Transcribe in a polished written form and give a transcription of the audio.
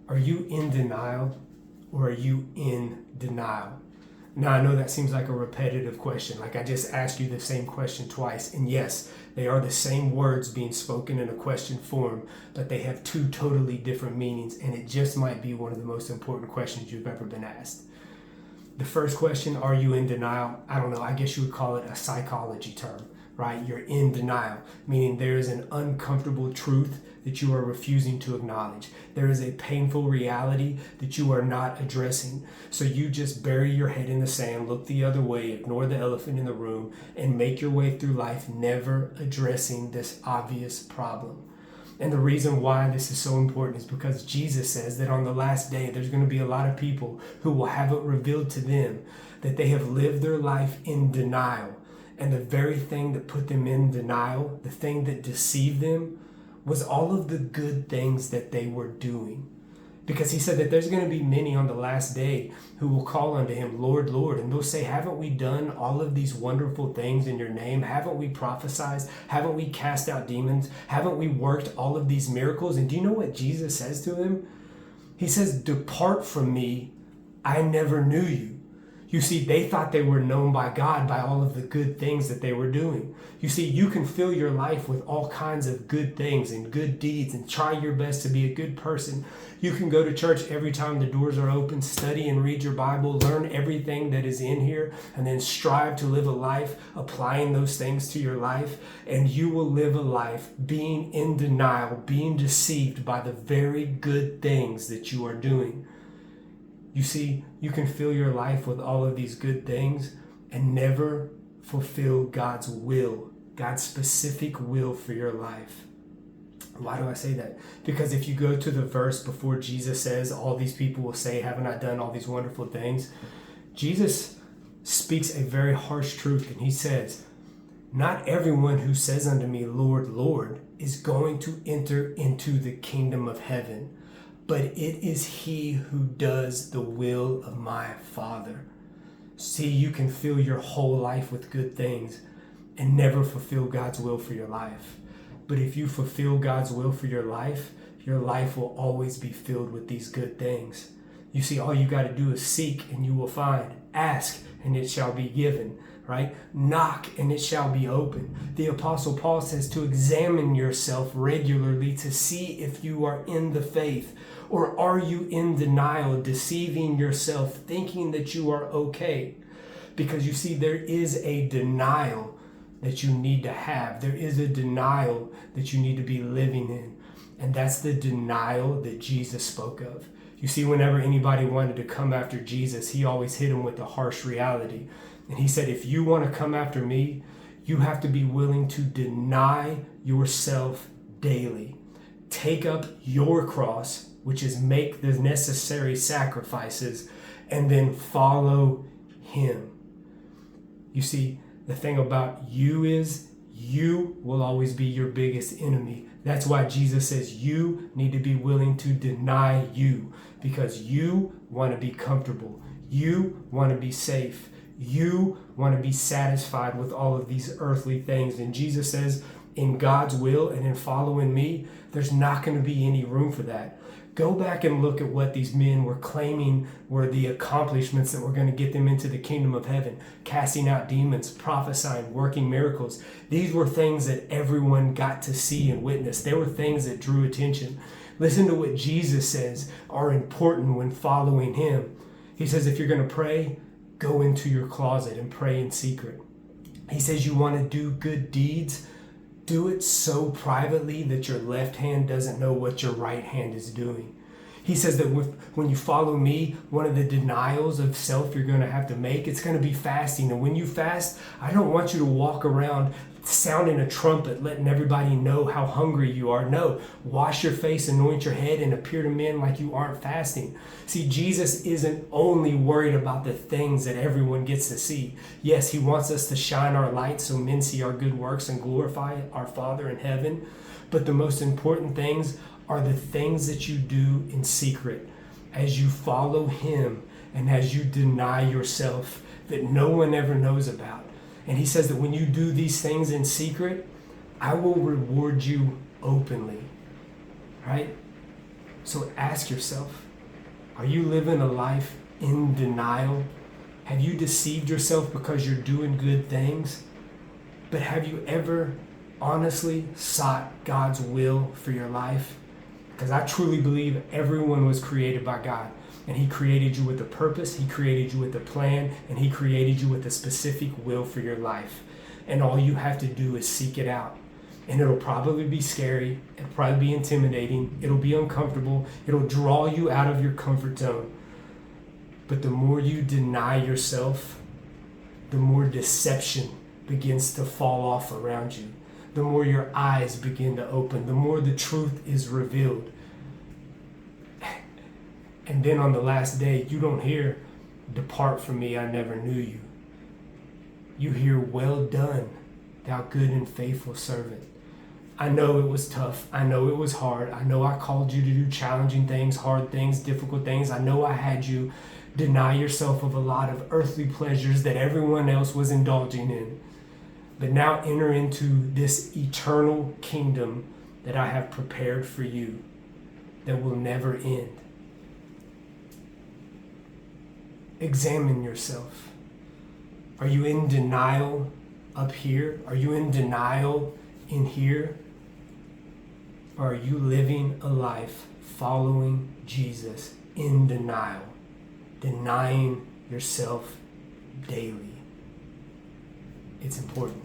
Are you in denial or are you in denial? Now, I know that seems like a repetitive question. Like I just asked you the same question twice. And yes, they are the same words being spoken in a question form, but they have two totally different meanings. And it just might be one of the most important questions you've ever been asked. The first question, are you in denial? I don't know, I guess you would call it a psychology term, right? You're in denial, meaning there is an uncomfortable truth that you are refusing to acknowledge. There is a painful reality that you are not addressing. So you just bury your head in the sand, look the other way, ignore the elephant in the room, and make your way through life never addressing this obvious problem. And the reason why this is so important is because Jesus says that on the last day, there's going to be a lot of people who will have it revealed to them that they have lived their life in denial. And the very thing that put them in denial, the thing that deceived them, was all of the good things that they were doing. Because he said that there's going to be many on the last day who will call unto him, Lord, Lord. And they'll say, haven't we done all of these wonderful things in your name? Haven't we prophesied? Haven't we cast out demons? Haven't we worked all of these miracles? And do you know what Jesus says to him? He says, depart from me, I never knew you. You see, they thought they were known by God by all of the good things that they were doing. You see, you can fill your life with all kinds of good things and good deeds and try your best to be a good person. You can go to church every time the doors are open, study and read your Bible, learn everything that is in here, and then strive to live a life applying those things to your life. And you will live a life being in denial, being deceived by the very good things that you are doing. You see, you can fill your life with all of these good things and never fulfill God's will, God's specific will for your life. Why do I say that? Because if you go to the verse before Jesus says, all these people will say, haven't I done all these wonderful things? Jesus speaks a very harsh truth, and he says, not everyone who says unto me, Lord, Lord, is going to enter into the kingdom of heaven, but it is he who does the will of my Father. See, you can fill your whole life with good things and never fulfill God's will for your life. But if you fulfill God's will for your life will always be filled with these good things. You see, all you got to do is seek and you will find. Ask and it shall be given, right? Knock and it shall be open. The Apostle Paul says to examine yourself regularly to see if you are in the faith. Or are you in denial, deceiving yourself, thinking that you are okay? Because you see, there is a denial that you need to have. There is a denial that you need to be living in. And that's the denial that Jesus spoke of. You see, whenever anybody wanted to come after Jesus, he always hit them with a harsh reality. And he said, if you want to come after me, you have to be willing to deny yourself daily. Take up your cross, which is make the necessary sacrifices, and then follow him. You see, the thing about you is you will always be your biggest enemy. That's why Jesus says you need to be willing to deny you, because you want to be comfortable. You want to be safe. You want to be satisfied with all of these earthly things. And Jesus says, in God's will and in following me, there's not going to be any room for that. Go back and look at what these men were claiming were the accomplishments that were going to get them into the kingdom of heaven. Casting out demons, prophesying, working miracles. These were things that everyone got to see and witness. They were things that drew attention. Listen to what Jesus says are important when following him. He says, if you're going to pray, go into your closet and pray in secret. He says, you want to do good deeds? Do it so privately that your left hand doesn't know what your right hand is doing. He says that when you follow me, one of the denials of self you're going to have to make, it's going to be fasting. And when you fast, I don't want you to walk around sounding a trumpet, letting everybody know how hungry you are. No, wash your face, anoint your head, and appear to men like you aren't fasting. See, Jesus isn't only worried about the things that everyone gets to see. Yes, he wants us to shine our light so men see our good works and glorify our Father in heaven. But the most important things are the things that you do in secret as you follow him and as you deny yourself that no one ever knows about. And he says that when you do these things in secret, I will reward you openly, right? So ask yourself, are you living a life in denial? Have you deceived yourself because you're doing good things? But have you ever honestly sought God's will for your life? Because I truly believe everyone was created by God. And He created you with a purpose, He created you with a plan, and He created you with a specific will for your life. And all you have to do is seek it out. And it'll probably be scary, it'll probably be intimidating, it'll be uncomfortable, it'll draw you out of your comfort zone. But the more you deny yourself, the more deception begins to fall off around you. The more your eyes begin to open, the more the truth is revealed. And then on the last day, you don't hear, "Depart from me, I never knew you." You hear, "Well done, thou good and faithful servant." I know it was tough. I know it was hard. I know I called you to do challenging things, hard things, difficult things. I know I had you deny yourself of a lot of earthly pleasures that everyone else was indulging in. But now enter into this eternal kingdom that I have prepared for you that will never end. Examine yourself. Are you in denial up here? Are you in denial in here? Or are you living a life following Jesus in denial, denying yourself daily? It's important.